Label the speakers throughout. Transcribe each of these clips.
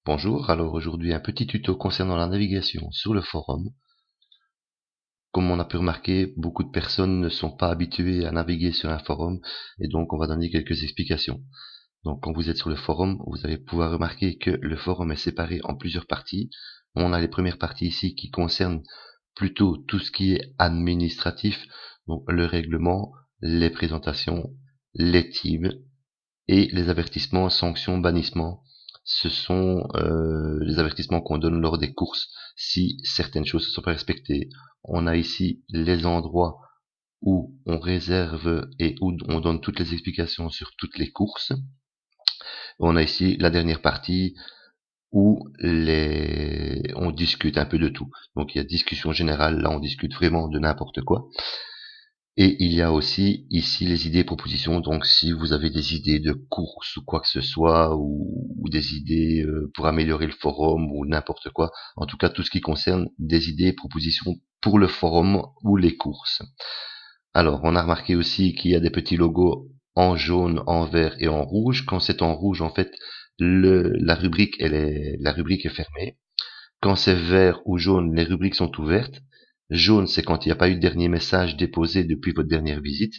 Speaker 1: Bonjour, alors aujourd'hui un petit tuto concernant la navigation sur le forum. Comme on a pu remarquer, beaucoup de personnes ne sont pas habituées à naviguer sur un forum et donc on va donner quelques explications. Donc quand vous êtes sur le forum, vous allez pouvoir remarquer que le forum est séparé en plusieurs parties. On a les premières parties ici qui concernent plutôt tout ce qui est administratif, donc le règlement, les présentations, les teams et les avertissements, sanctions, bannissements. Ce sont les avertissements qu'on donne lors des courses si certaines choses ne sont pas respectées. On a ici les endroits où on réserve et où on donne toutes les explications sur toutes les courses. On a ici la dernière partie où on discute un peu de tout. Donc il y a discussion générale, là on discute vraiment de n'importe quoi. Et il y a aussi ici les idées et propositions, donc si vous avez des idées de course ou quoi que ce soit, ou des idées pour améliorer le forum ou n'importe quoi, en tout cas tout ce qui concerne des idées et propositions pour le forum ou les courses. Alors on a remarqué aussi qu'il y a des petits logos en jaune, en vert et en rouge. Quand c'est en rouge, en fait, la rubrique est fermée. Quand c'est vert ou jaune, les rubriques sont ouvertes. Jaune, c'est quand il n'y a pas eu de dernier message déposé depuis votre dernière visite.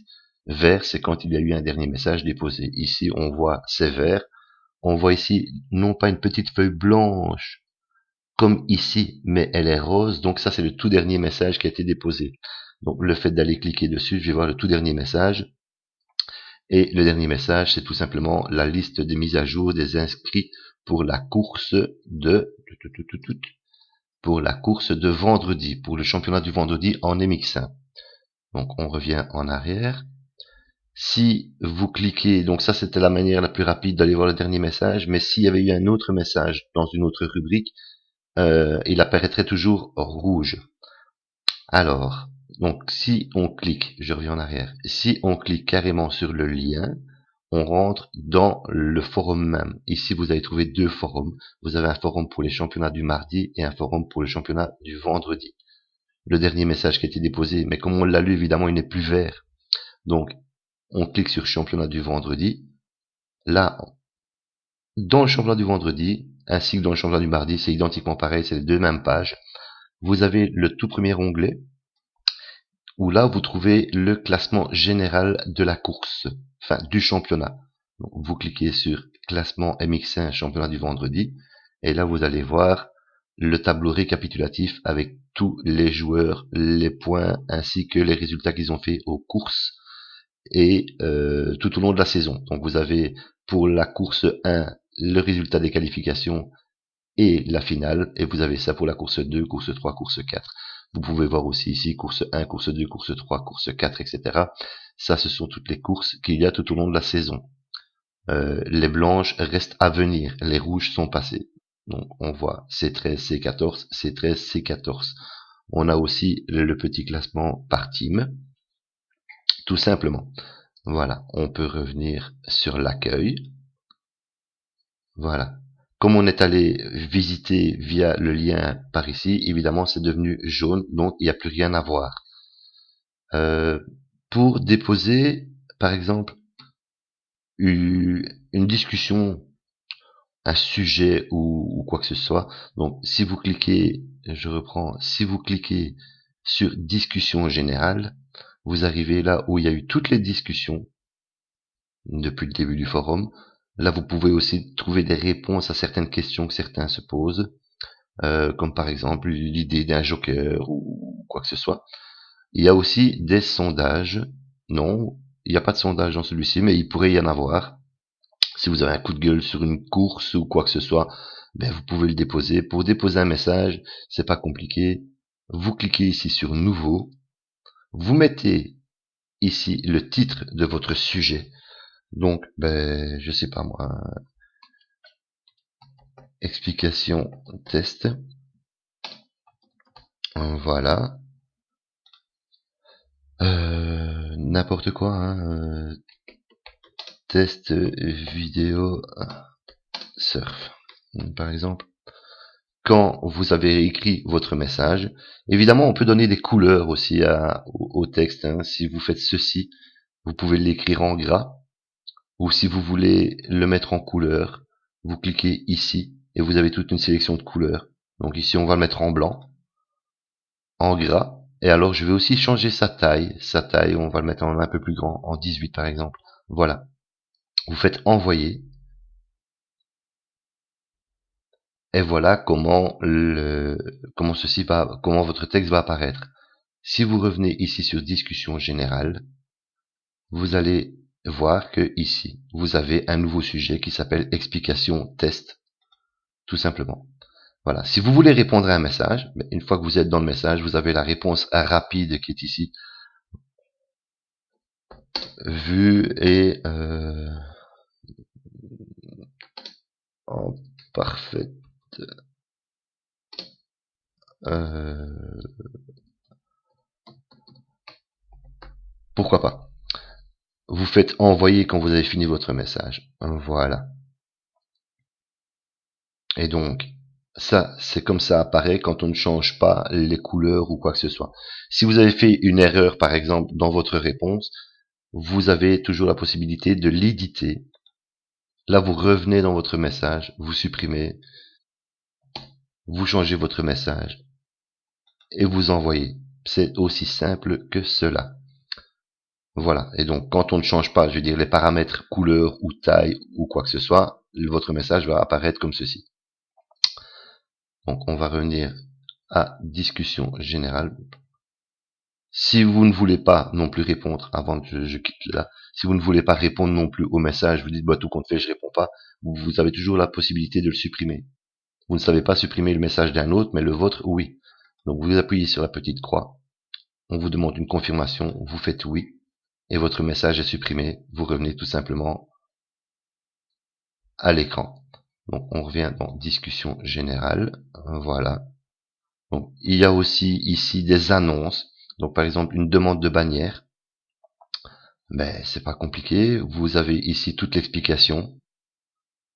Speaker 1: Vert, c'est quand il y a eu un dernier message déposé. Ici, on voit c'est vert. On voit ici, non pas une petite feuille blanche, comme ici, mais elle est rose. Donc ça, c'est le tout dernier message qui a été déposé. Donc le fait d'aller cliquer dessus, je vais voir le tout dernier message. Et le dernier message, c'est tout simplement la liste des mises à jour des inscrits pour la course de vendredi, pour le championnat du vendredi en MX1. Donc on revient en arrière. Si vous cliquez, donc ça c'était la manière la plus rapide d'aller voir le dernier message, mais s'il y avait eu un autre message dans une autre rubrique, il apparaîtrait toujours rouge. Alors, donc si on clique, je reviens en arrière, si on clique carrément sur le lien, on rentre dans le forum même. Ici, vous allez trouver deux forums. Vous avez un forum pour les championnats du mardi et un forum pour le championnat du vendredi. Le dernier message qui a été déposé, mais comme on l'a lu, évidemment, il n'est plus vert. Donc, on clique sur championnat du vendredi. Là, dans le championnat du vendredi, ainsi que dans le championnat du mardi, c'est identiquement pareil, c'est les deux mêmes pages. Vous avez le tout premier onglet, où là, vous trouvez le classement général de la course, enfin, du championnat. Donc, vous cliquez sur classement MX1 championnat du vendredi, et là, vous allez voir le tableau récapitulatif avec tous les joueurs, les points, ainsi que les résultats qu'ils ont fait aux courses et tout au long de la saison. Donc vous avez pour la course 1 le résultat des qualifications et la finale, et vous avez ça pour la course 2, course 3, course 4. Vous pouvez voir aussi ici course 1, course 2, course 3, course 4, etc. Ça, ce sont toutes les courses qu'il y a tout au long de la saison. Les blanches restent à venir, les rouges sont passées. Donc on voit C13, C14, C13, C14. On a aussi le petit classement par team, tout simplement. Voilà, on peut revenir sur l'accueil. Voilà. Comme on est allé visiter via le lien par ici, évidemment c'est devenu jaune, donc il n'y a plus rien à voir. Pour déposer, par exemple, une discussion, un sujet ou quoi que ce soit, donc si vous cliquez, je reprends, si vous cliquez sur discussion générale, vous arrivez là où il y a eu toutes les discussions depuis le début du forum. Là, vous pouvez aussi trouver des réponses à certaines questions que certains se posent, comme par exemple l'idée d'un joker ou quoi que ce soit. Il y a aussi des sondages. Non, il n'y a pas de sondage dans celui-ci, mais il pourrait y en avoir. Si vous avez un coup de gueule sur une course ou quoi que ce soit, ben vous pouvez le déposer. Pour déposer un message, c'est pas compliqué. Vous cliquez ici sur Nouveau. Vous mettez ici le titre de votre sujet. Donc, ben, je sais pas moi, explication test. Voilà. N'importe quoi, hein. Test vidéo surf, par exemple. Quand vous avez écrit votre message, évidemment, on peut donner des couleurs aussi au texte. Hein. Si vous faites ceci, vous pouvez l'écrire en gras. Ou si vous voulez le mettre en couleur, vous cliquez ici et vous avez toute une sélection de couleurs. Donc ici, on va le mettre en blanc, en gras, et alors je vais aussi changer sa taille. Sa taille, on va le mettre en un peu plus grand, en 18 par exemple. Voilà. Vous faites envoyer. Et voilà comment comment votre texte va apparaître. Si vous revenez ici sur discussion générale, vous allez voir que ici, vous avez un nouveau sujet qui s'appelle explication test, tout simplement. Voilà. Si vous voulez répondre à un message, une fois que vous êtes dans le message, vous avez la réponse rapide qui est ici, vue et en parfaite pourquoi pas. Vous faites envoyer quand vous avez fini votre message. Voilà. Et donc, ça, c'est comme ça apparaît quand on ne change pas les couleurs ou quoi que ce soit. Si vous avez fait une erreur, par exemple, dans votre réponse, vous avez toujours la possibilité de l'éditer. Là, vous revenez dans votre message, vous supprimez, vous changez votre message et vous envoyez. C'est aussi simple que cela. Voilà. Et donc, quand on ne change pas, je veux dire, les paramètres couleur ou taille ou quoi que ce soit, votre message va apparaître comme ceci. Donc, on va revenir à discussion générale. Si vous ne voulez pas non plus répondre, avant que je quitte là, si vous ne voulez pas répondre non plus au message, vous dites, bah, tout compte fait, je réponds pas, vous avez toujours la possibilité de le supprimer. Vous ne savez pas supprimer le message d'un autre, mais le vôtre, oui. Donc, vous appuyez sur la petite croix, on vous demande une confirmation, vous faites oui, et votre message est supprimé, vous revenez tout simplement à l'écran. Donc, on revient dans discussion générale, voilà. Donc, il y a aussi ici des annonces. Donc, par exemple, une demande de bannière. Ben, c'est pas compliqué. Vous avez ici toute l'explication.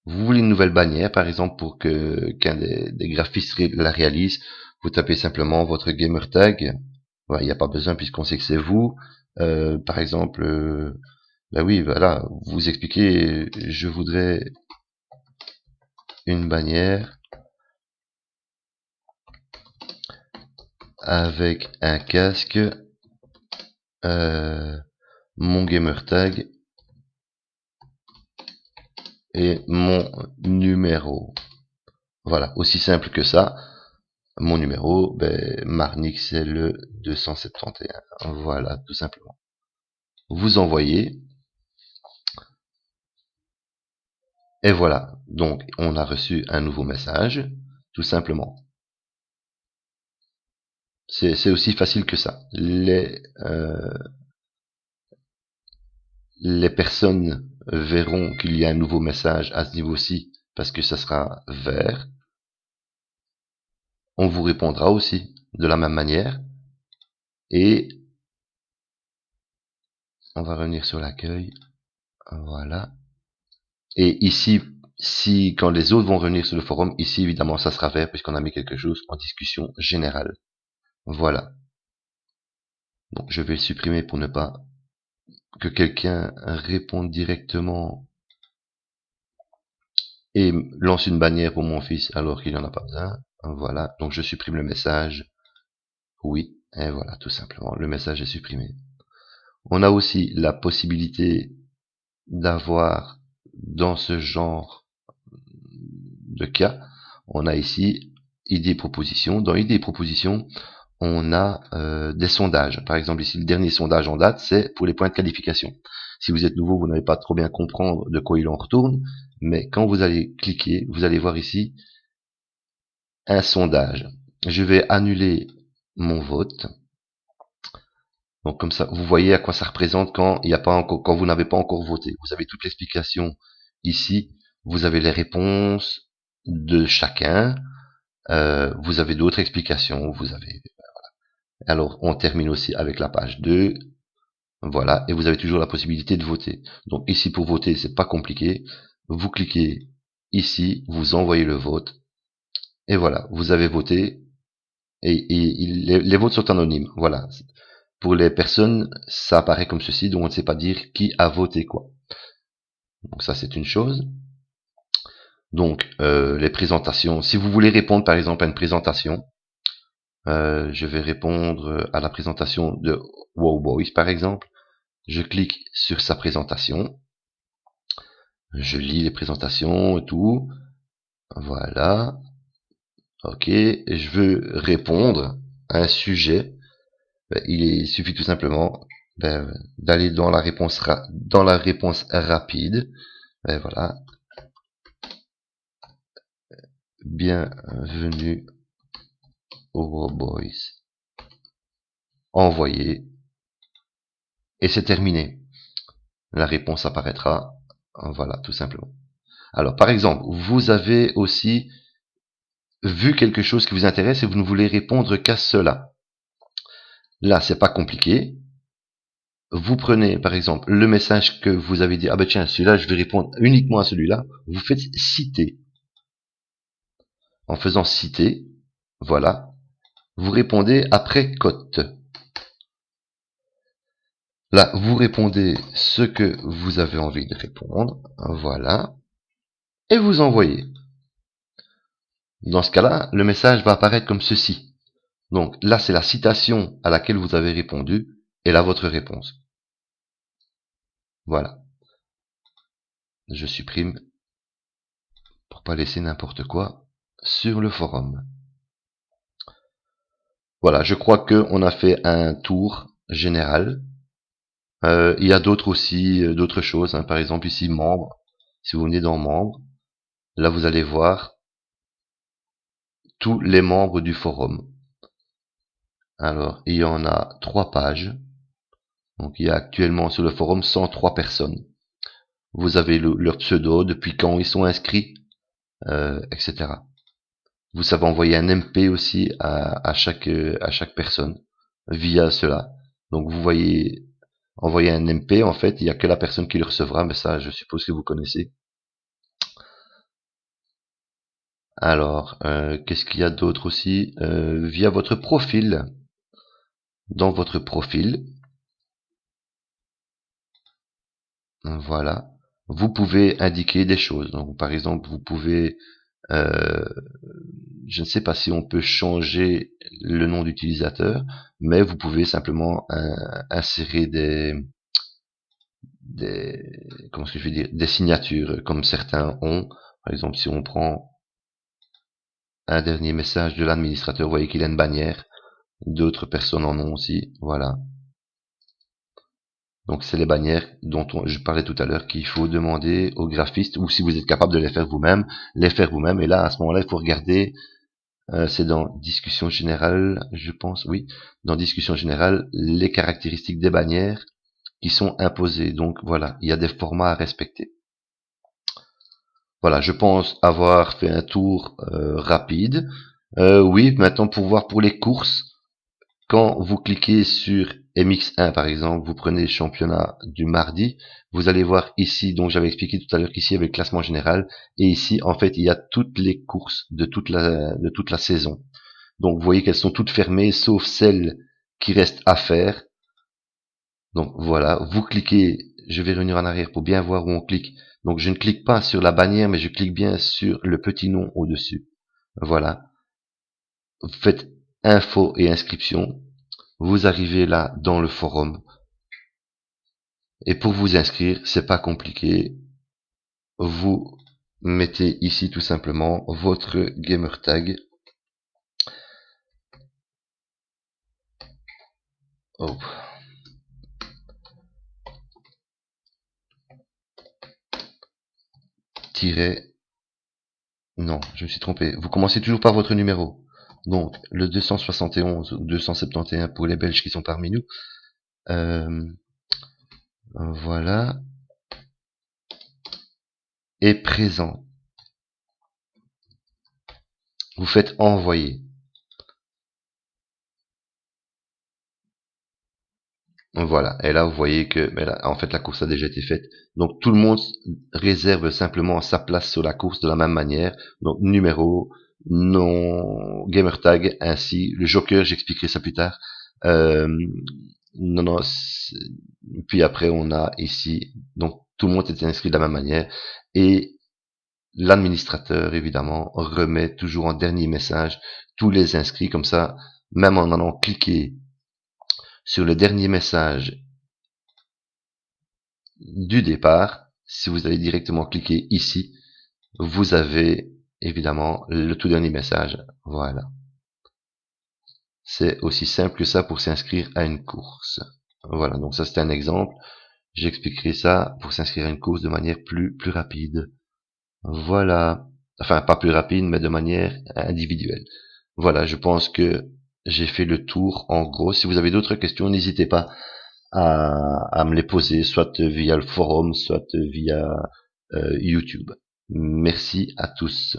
Speaker 1: Vous voulez une nouvelle bannière, par exemple, pour que qu'un des graphistes la réalise. Vous tapez simplement votre gamer tag. Ouais, il n'y a pas besoin puisqu'on sait que c'est vous. Par exemple, ben oui, voilà, vous expliquez, je voudrais une bannière avec un casque, mon gamer tag et mon numéro. Voilà, aussi simple que ça. Mon numéro, ben, Marnix, c'est le 271. Voilà, tout simplement. Vous envoyez. Et voilà. Donc, on a reçu un nouveau message, tout simplement. C'est aussi facile que ça. Les personnes verront qu'il y a un nouveau message à ce niveau-ci parce que ça sera vert. On vous répondra aussi de la même manière. Et on va revenir sur l'accueil. Voilà. Et ici, si quand les autres vont revenir sur le forum, ici évidemment ça sera vert puisqu'on a mis quelque chose en discussion générale. Voilà. Donc je vais le supprimer pour ne pas que quelqu'un réponde directement et lance une bannière pour mon fils alors qu'il n'en a pas besoin. Voilà. Donc je supprime le message. Oui. Et voilà, tout simplement. Le message est supprimé. On a aussi la possibilité d'avoir dans ce genre de cas, on a ici idées propositions. Dans idées propositions, on a des sondages. Par exemple, ici, le dernier sondage en date, c'est pour les points de qualification. Si vous êtes nouveau, vous n'allez pas trop bien comprendre de quoi il en retourne, mais quand vous allez cliquer, vous allez voir ici un sondage. Je vais annuler mon vote. Donc comme ça, vous voyez à quoi ça représente quand il n'y a pas encore, quand vous n'avez pas encore voté. Vous avez toute l'explication ici. Vous avez les réponses de chacun. Vous avez d'autres explications. Vous avez. Alors on termine aussi avec la page 2. Voilà, et vous avez toujours la possibilité de voter. Donc ici pour voter, c'est pas compliqué. Vous cliquez ici, vous envoyez le vote, et voilà, vous avez voté. Et les votes sont anonymes. Voilà. Pour les personnes, ça apparaît comme ceci, donc on ne sait pas dire qui a voté quoi. Donc ça, c'est une chose. Donc, les présentations. Si vous voulez répondre, par exemple, à une présentation, je vais répondre à la présentation de Wow Boys, par exemple. Je clique sur sa présentation. Je lis les présentations et tout. Voilà. Ok. Et je veux répondre à un sujet. Il suffit tout simplement d'aller dans la réponse rapide. Et voilà. Bienvenue au Wow Boys. Envoyer. Et c'est terminé. La réponse apparaîtra. Voilà, tout simplement. Alors, par exemple, vous avez aussi vu quelque chose qui vous intéresse et vous ne voulez répondre qu'à cela. Là, c'est pas compliqué. Vous prenez, par exemple, le message que vous avez dit, ah ben tiens, celui-là, je vais répondre uniquement à celui-là. Vous faites citer. En faisant citer, voilà, vous répondez après cote. Là, vous répondez ce que vous avez envie de répondre. Voilà. Et vous envoyez. Dans ce cas-là, le message va apparaître comme ceci. Donc là, c'est la citation à laquelle vous avez répondu, et là, votre réponse. Voilà. Je supprime pour pas laisser n'importe quoi sur le forum. Voilà, je crois qu'on a fait un tour général. Il y a d'autres aussi, d'autres choses. Hein. Par exemple, ici, membres. Si vous venez dans membres, là, vous allez voir tous les membres du forum. Alors, il y en a 3 pages. Donc, il y a actuellement sur le forum 103 personnes. Vous avez leur pseudo, depuis quand ils sont inscrits, etc. Vous savez envoyer un MP aussi à chaque personne via cela. Donc, vous voyez, envoyer un MP, en fait, il n'y a que la personne qui le recevra, mais ça, je suppose que vous connaissez. Alors, qu'est-ce qu'il y a d'autre aussi via votre profil. Dans votre profil, voilà, vous pouvez indiquer des choses. Donc, par exemple, vous pouvez, je ne sais pas si on peut changer le nom d'utilisateur, mais vous pouvez simplement insérer comment est-ce que je vais dire, des signatures comme certains ont. Par exemple, si on prend un dernier message de l'administrateur, vous voyez qu'il a une bannière. D'autres personnes en ont aussi. Voilà. Donc c'est les bannières dont je parlais tout à l'heure qu'il faut demander aux graphistes, ou si vous êtes capable de les faire vous-même, Et là, à ce moment-là, il faut regarder, c'est dans discussion générale, je pense, oui, dans discussion générale, les caractéristiques des bannières qui sont imposées. Donc voilà, il y a des formats à respecter. Voilà, je pense avoir fait un tour rapide. Oui, maintenant pour voir pour les courses, quand vous cliquez sur MX1 par exemple, vous prenez le championnat du mardi, vous allez voir ici, donc j'avais expliqué tout à l'heure qu'ici il y avait le classement général, et ici en fait il y a toutes les courses de toute la saison. Donc vous voyez qu'elles sont toutes fermées, sauf celles qui restent à faire. Donc voilà, vous cliquez, je vais revenir en arrière pour bien voir où on clique. Donc je ne clique pas sur la bannière, mais je clique bien sur le petit nom au-dessus. Voilà. Vous faites info et inscription. Vous arrivez là dans le forum. Et pour vous inscrire, c'est pas compliqué. Vous mettez ici tout simplement votre gamer tag. Oh. Tiret. Non, je me suis trompé. Vous commencez toujours par votre numéro. Donc, le 271 ou 271 pour les Belges qui sont parmi nous. Voilà. Et présent. Vous faites envoyer. Voilà. Et là, vous voyez que, là, en fait, la course a déjà été faite. Donc, tout le monde réserve simplement sa place sur la course de la même manière. Donc, numéro, nom, gamer tag, ainsi. Le joker, j'expliquerai ça plus tard. Non, non. Puis après, on a ici. Donc, tout le monde est inscrit de la même manière. Et l'administrateur, évidemment, remet toujours en dernier message tous les inscrits, comme ça, même en allant cliquer sur le dernier message du départ, si vous allez directement cliquer ici, vous avez évidemment le tout dernier message. Voilà. C'est aussi simple que ça pour s'inscrire à une course. Voilà, donc ça c'est un exemple. J'expliquerai ça pour s'inscrire à une course de manière plus rapide. Voilà. Enfin, pas plus rapide, mais de manière individuelle. Voilà, je pense que j'ai fait le tour en gros. Si vous avez d'autres questions, n'hésitez pas à me les poser, soit via le forum, soit via YouTube. Merci à tous.